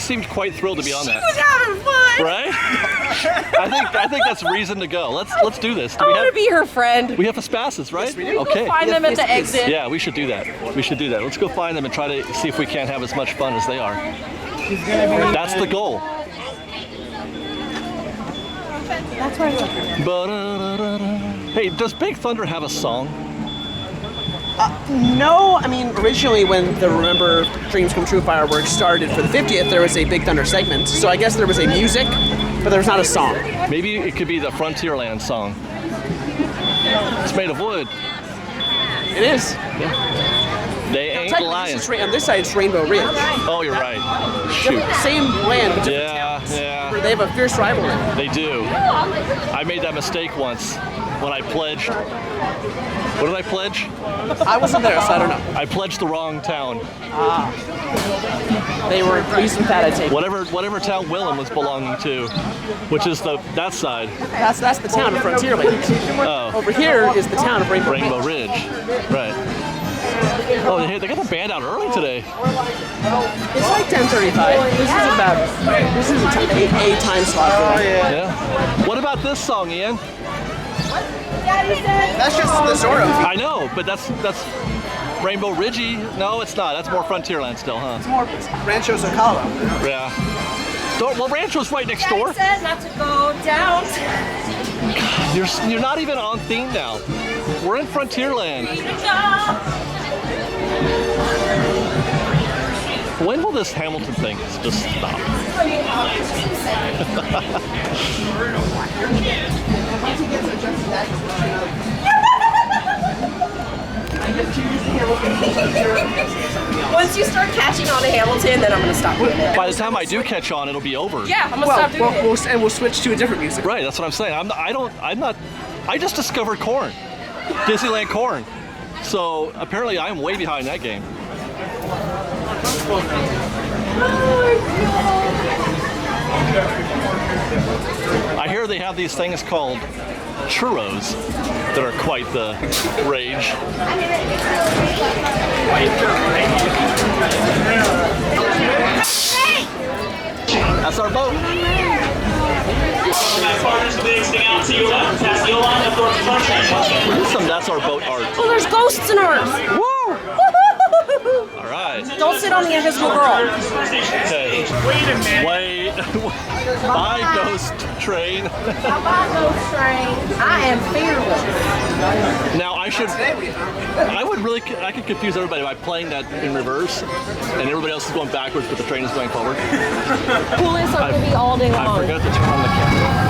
seemed quite thrilled to be on that. She was having fun. Right? I think that's reason to go. Let's do this. I want to be her friend. We have Aspasis, right? Yes, we do. Okay. Go find them at the exit. Yeah, we should do that. We should do that. Let's go find them and try to see if we can't have as much fun as they are. That's the goal. That's where I'm looking. Hey, does Big Thunder have a song? No, I mean, originally when the Remember Dreams Come True fireworks started for the 50th, there was a Big Thunder segment. So I guess there was a music, but there was not a song. Maybe it could be the Frontierland song. It's made of wood. It is. Yeah. They ain't lying. On this side, it's Rainbow Ridge. Oh, you're right. Shoot. Same land, but different towns. Yeah. They have a fierce rivalry. They do. I made that mistake once when I pledged. What did I pledge? I wasn't there, so I don't know. I pledged the wrong town. They were pleased with that, I take. Whatever town Willem was belonging to, which is that side. That's the town of Frontierland. Oh. Over here is the town of Rainbow Ridge. Right. Oh, they got the band out early today. It's like 10:35. This is a time slot for them. Yeah. What about this song, Ian? That's just the Zorro. I know, but that's Rainbow Ridgey. No, it's not. That's more Frontierland still, huh? It's more Rancho Socalo. Yeah. Well, Rancho's right next door. Said not to go down. You're not even on theme now. We're in Frontierland. When will this Hamilton thing just stop? Once you start catching on to Hamilton, then I'm going to stop doing it. By the time I do catch on, it'll be over. Yeah, I'm going to stop doing it. And we'll switch to a different music. Right, that's what I'm saying. I just discovered corn. Disneyland corn. So apparently I'm way behind that game. I hear they have these things called churros that are quite the rage. That's our boat. That's our boat art. Oh, there's ghosts in ours. Woo! All right. Don't sit on the invisible girl. Okay. Wait a minute. Wait. Bye, ghost train. Bye, ghost train. I am fearless. Now I could confuse everybody by playing that in reverse, and everybody else is going backwards, but the train is going forward. Pull this on TV all day long. I forgot to turn on the camera.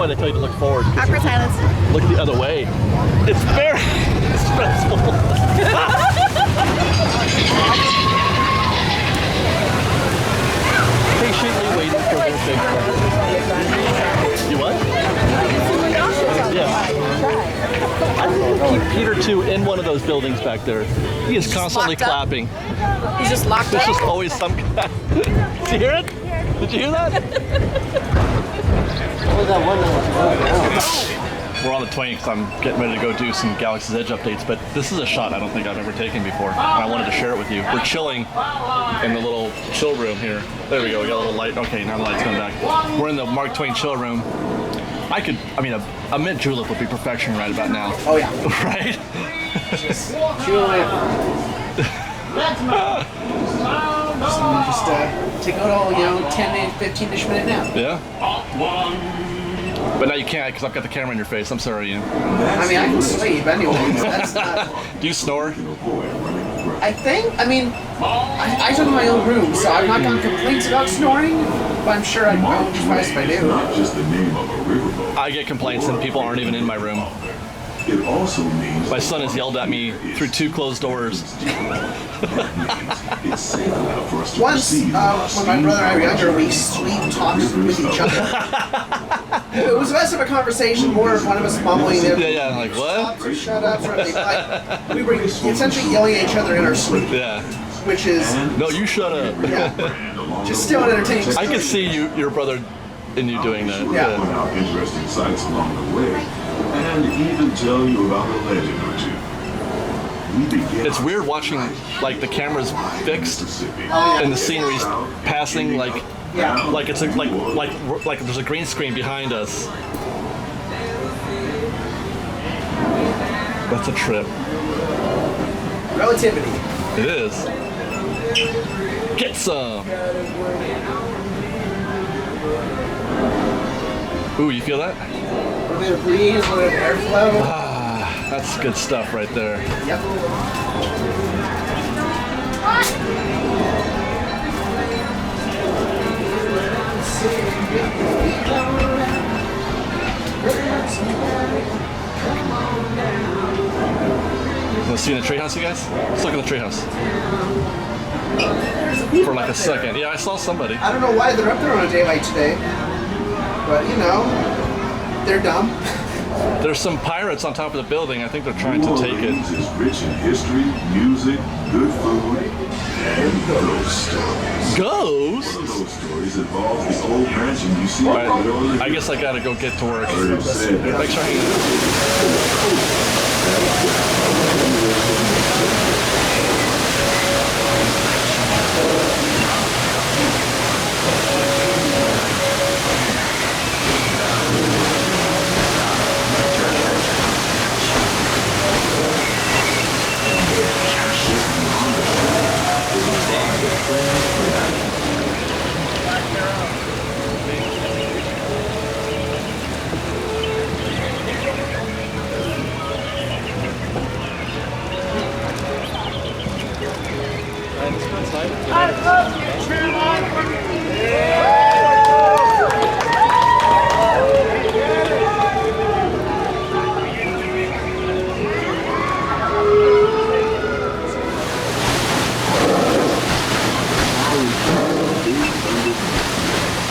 they tell you to look forward. Awkward silence. Look the other way. It's very stressful. Patiently waiting for their big friend. You what? Yeah. I keep Peter too in one of those buildings back there. He is constantly locked up? clapping. He's just locked There's up. just always some guy. Did you hear it? Did you hear that? We're on the 20 because I'm getting ready to go do some Galaxy's Edge updates, but this is a shot I don't think I've ever taken before, and I wanted to share it with you. We're chilling in the little chill room here. There we go, we got a little light. Okay, now the light's coming back. We're in the Mark Twain chill room. I mean, a mint julep would be perfection right about now. Oh yeah. Right? Julep. Just take out all, 10 to 15-ish minute nap. Yeah? But now you can't because I've got the camera in your face. I'm sorry, Ian. I mean, I can sleep anyway. That's not. Do you snore? I I took my own room, so I've not gotten complaints about snoring, but I'm sure I'd be surprised if I do. Just the name of a riverboat. I get complaints and people aren't even in my room. It also means My son has yelled at me through 2 closed doors. it's safe enough for us to Once, proceed. when my brother and I were younger, we sweet talked with each other. It was less of a conversation, more of one of us mumbling. Yeah, like what? Stop or shut up, sort of thing. Like, we were essentially yelling at each other in our sleep, Yeah. which is No, you shut up. just still an entertaining. I can see your brother and you doing that. Yeah. Point out interesting sights along the way, and even tell you about a legend or two. We begin It's weird watching like the camera's fixed and the scenery's passing like it's like there's a green screen behind us. That's a trip. Relativity. It is. Get some. Ooh, you feel that? A little bit of breeze, a little bit of airflow. That's good stuff right there. Yep. Want to see in the treehouse, you guys? Let's look in the treehouse. For like a second. Yeah, I saw somebody. I don't know why they're up there on a day like today, but they're dumb. There's some pirates on top of the building. I think they're trying to take it. Orleans is rich in history, music, good food, and ghost stories. Ghosts? One of those stories involves the old mansion you see All right right, on I guess I gotta go get to work. Heard it said that Thanks for hanging out.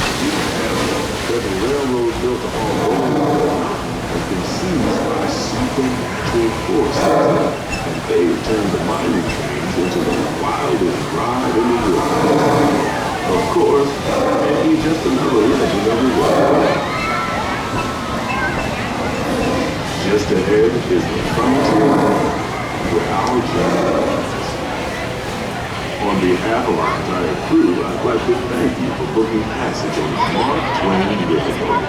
Where the railroad built upon gold has been seized by supernatural forces, and they turned the mining trains into the wildest ride in the world. Of course, and he's just another legend of the world. Just ahead is the frontier where our journey ends. On behalf of our entire crew, I'd like to thank you for booking passage on the Mark Twain Riverboat.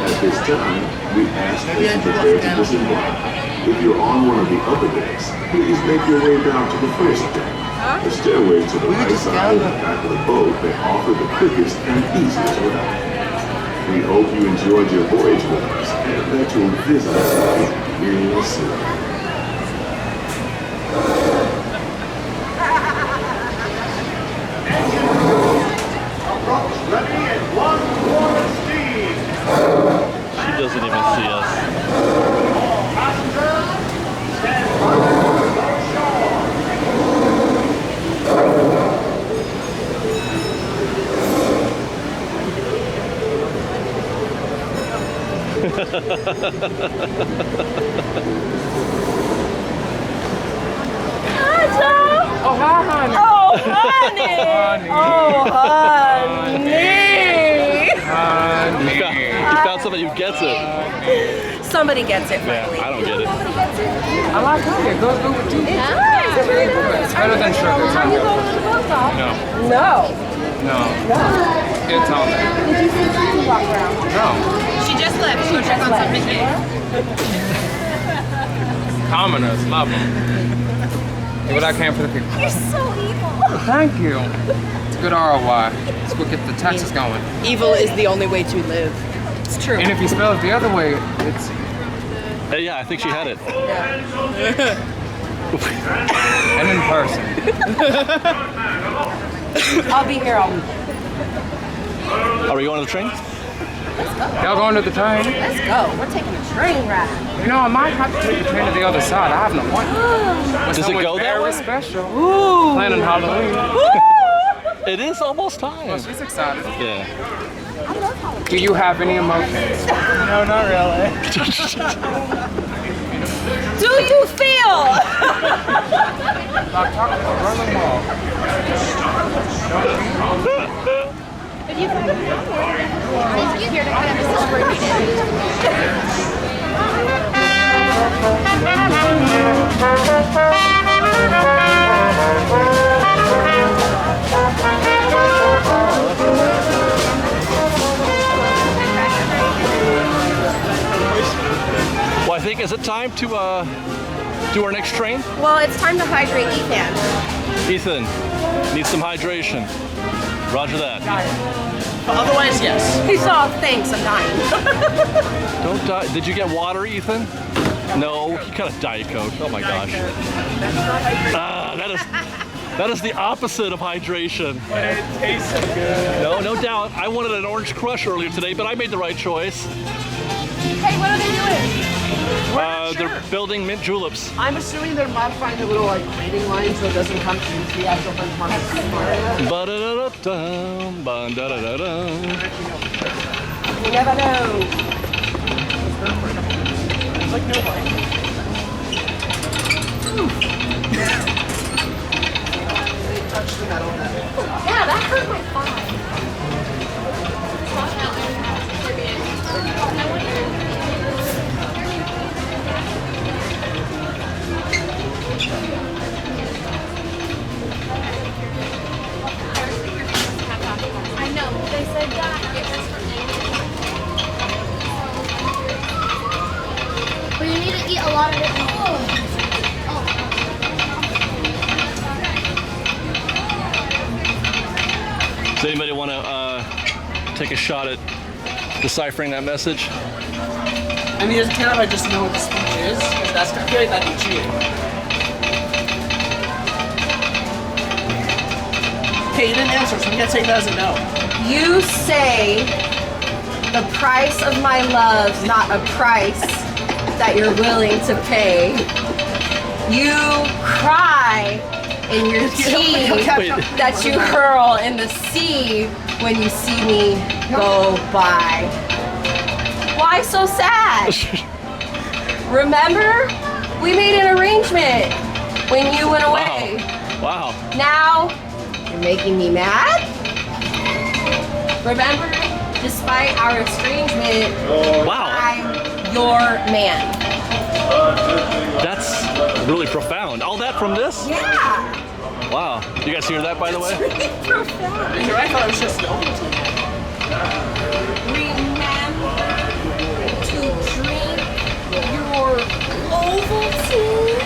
At this time, we ask that you prepare to disembark. If you're on one of the upper decks, please make your way down to the first deck. The stairway to the right side and back of the boat may offer the quickest and easiest route. We hope you enjoyed your voyage with us and that you'll visit us again real soon. Ready at 1 quarter speed. doesn't even see us. Oh, hi, honey. Oh, honey. Honey. You found somebody who gets it. Somebody gets it, Yeah, finally. I don't get it. Somebody gets it. I like honey. It goes good with tea. It does. It really does. It's better than sugar. Are you going to the post office? No. No. No. It's on there. Did you see Susie walk around? No. She just left. Go check on something. Commoners love them. Do what I can for the people. You're so evil. Thank you. It's good ROI. Let's go get the taxes going. Evil is the only way to live. It's true. And if you spell it the other way, it's Hey, yeah, I think she had it. and in person. I'll be here all week. Are we going to the train? Y'all going to the train? Let's go. We're taking a train ride. You know, I might have to take the train to the other side. I have an appointment. Does it go that very way? special. Ooh. Planning Halloween. It is almost time. Well, she's excited. Yeah. Do you have any emotions? No, not really. Do you feel? Stop talking about Berlin Wall. If you find it, I'm here to kind of Well, I think, is it time to do our next train? Well, it's time to hydrate Ethan. Ethan, needs some hydration. Roger that. Otherwise, yes. He's all, thanks, I'm dying. Don't die. Did you get water, Ethan? No, he got a Diet Coke. Oh my gosh. That is the opposite of hydration. But it tastes so good. No doubt. I wanted an Orange Crush earlier today, but I made the right choice. Hey, what are they doing? They're building mint juleps. I'm assuming they're modifying the little like grading line so it doesn't come to the actual Bunce area. Ba-da-da-da-dum, ba-da-da-da-dum. You never know. It's like no way. They touched the metal. Yeah, that hurt my thigh. I know, they said that. But you need to eat a lot of it. Does anybody want to take a shot at deciphering that message? I mean, as a kid, I just know what the speech is, because that's I feel like that'd be cheating. Okay, you didn't answer, so I'm gonna take that as a no. You say the price of my love's not a price that you're willing to pay. You cry in your tea Wait. that you hurl in the sea when you see me go by. Why so sad? Remember? We made an arrangement when you went away. Wow. Now, you're making me mad? Remember? Despite our estrangement, Wow. I'm your man. That's really profound. All that from this? Yeah. Wow. You guys hear that, by the way? Really profound. You're right, I thought it was just no. Remember to drink your Ovaltine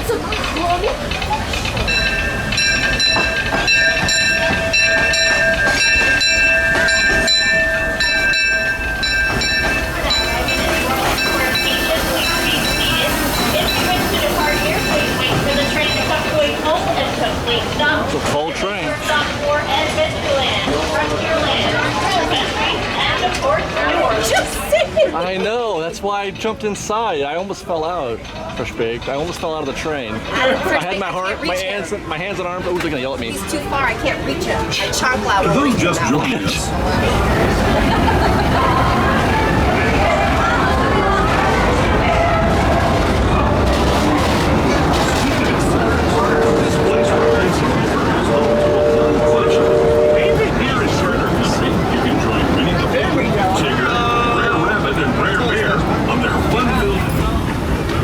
to chronic. It's a full train. Stop for Adventureland, Frontierland, Elementary, and of course, New Orleans. Just say it. I know. That's why I jumped inside. I almost fell out. Fresh baked. I almost fell out of the train. I had my heart, my hands and arms. Oh, they're gonna yell at me. He's too far. I can't reach him. I chomp loud. For those just joining us,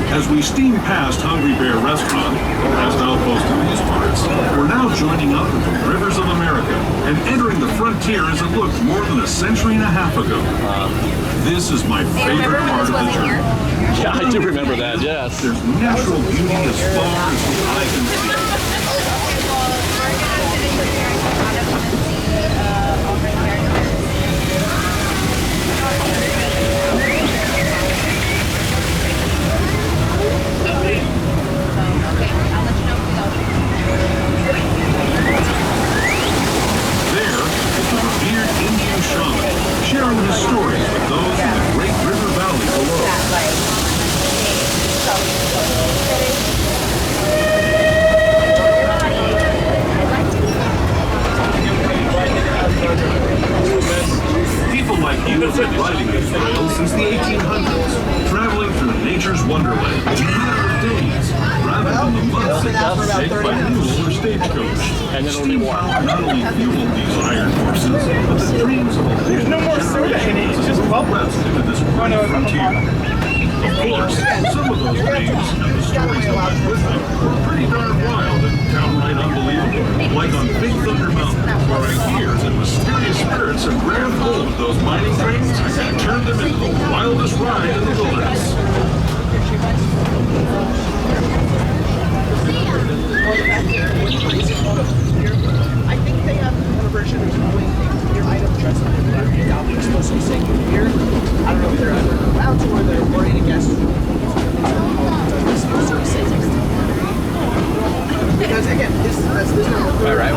as we steam past Hungry Bear Restaurant, the last outpost in these parts, we're now joining up with the rivers of America and entering the frontier as it looked more than a century and a half ago. This is my favorite part of the journey. Yeah, I do remember that, yes. There's natural beauty as far as the eye can see. Sharing his stories with those in the Great River Valley below. People like you have been riding these trails since the 1800s, traveling through nature's wonderland in a matter of days, rather than the months it does take by mule or stagecoach. And then only more. Not only fueled these iron horses, but the dreams of a whole No more soda in it, it's just bubbles. into this great frontier. Of course, some of those dreams and the stories that went with them were pretty darn wild and downright unbelievable. Like on Big Thunder Mountain, where I hear that mysterious spirits have grabbed hold of those mining trains and turned them into the wildest ride in the wilderness. I think they have a version of doing your item trust down there supposed to be saying here. I don't know if they're allowed to or they're already to guess. Because again, this number. Right,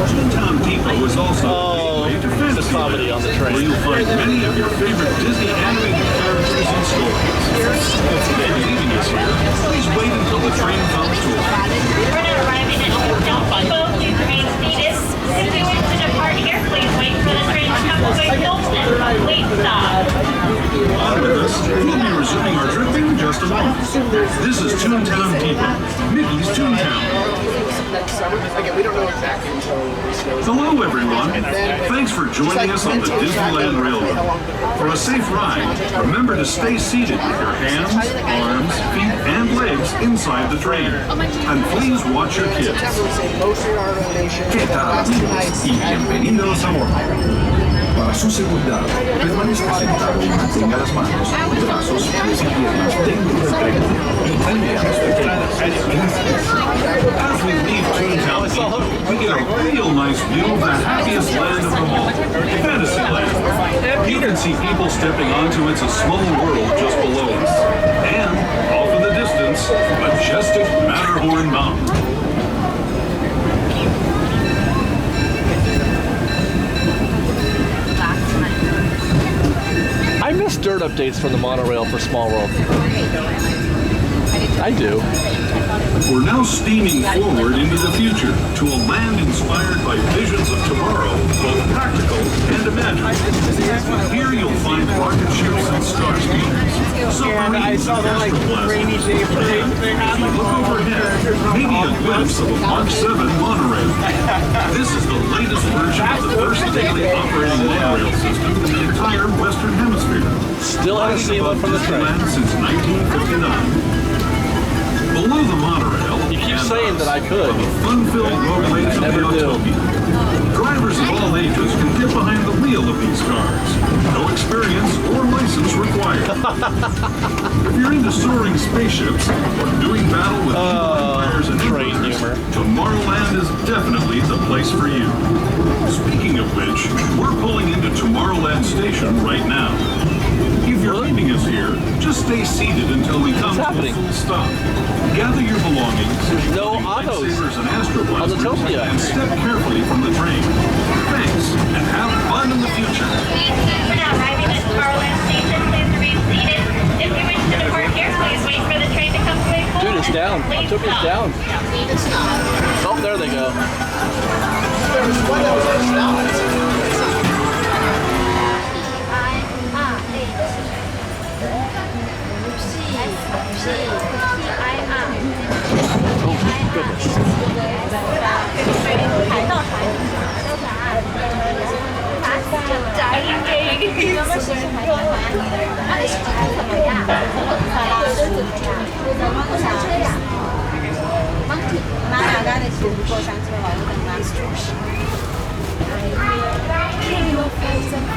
Toontown Depot is also a way to the comedy on the train. where you'll find many of your favorite Disney animated characters and stories. If you're leaving us here, please wait until the train comes to a We're not arriving at Toontown Depot. Please remain seated. If you wish to depart here, please wait for the train to come to Holtz. Wait stop. On with us, we'll be resuming our trip in just a moment. This is Toontown Depot, Mickey's Toontown. Again, we don't know exactly until this goes. Hello, everyone. Thanks for joining us on the Disneyland Railroad. For a safe ride, remember to stay seated with your hands, arms, feet, and legs inside the train. And please watch your kids. ¿Qué tal, amigos? Y bienvenidos a bordo. Para su seguridad, permanezca sentado y mantenga las manos, brazos, pies y piernas dentro del tren y frente a los pequeños. Gracias. As we leave Toontown Depot, we get a real nice view of the happiest land of them all, Fantasyland. You can see people stepping onto It's a Small World just below us. And, off in the distance, majestic Matterhorn Mountain. I miss dirt updates from the monorail for Small World. I do. We're now steaming forward into the future to a land inspired by visions of tomorrow, both practical and imagined. Here you'll find rocket ships and star speeders, submarines and astroblasters. If you look overhead, maybe a glimpse of a Mark 7 monorail. This is the latest version of the first daily operating monorail system in the entire Western Hemisphere. Still haven't seen one from the train. Since 1959. Below the monorail, You keep saying that I could. fun-filled roadways of Never do. Utopia. Drivers of all ages can get behind the wheel of these cars. No experience or license required. If you're into soaring spaceships or doing battle with evil empires and train emperors, humor. Tomorrowland is definitely the place for you. Speaking of which, we're pulling into Tomorrowland Station right now. If you're leaving us here, just stay seated until we come to a happening? full stop. Gather your belongings, no your autos lightsabers and astroblasters, on Utopia. and step carefully from the train. Thanks, and have fun in the future. took us down. It's not. Oh, there they go. There was one that was our stopped.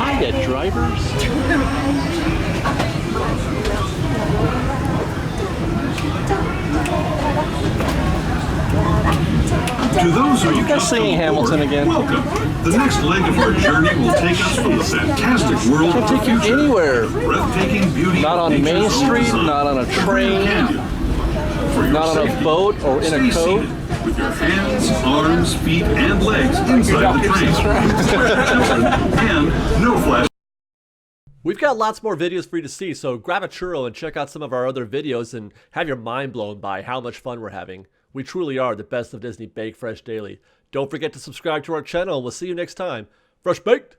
Hi, drivers. To those who you guys singing Hamilton again? Welcome. The next leg of our journey will take us from the fantastic world of the Take you future. anywhere. Breathtaking beauty. Not on Main nature's own Street, design. not on a train, For your not on a safety, boat or in stay a coat. seated with your hands, arms, feet, and legs inside the train. And no flash. We've got lots more videos for you to see, so grab a churro and check out some of our other videos and have your mind blown by how much fun we're having. We truly are the best of Disney Bake Fresh Daily. Don't forget to subscribe to our channel and we'll see you next time. Fresh Baked!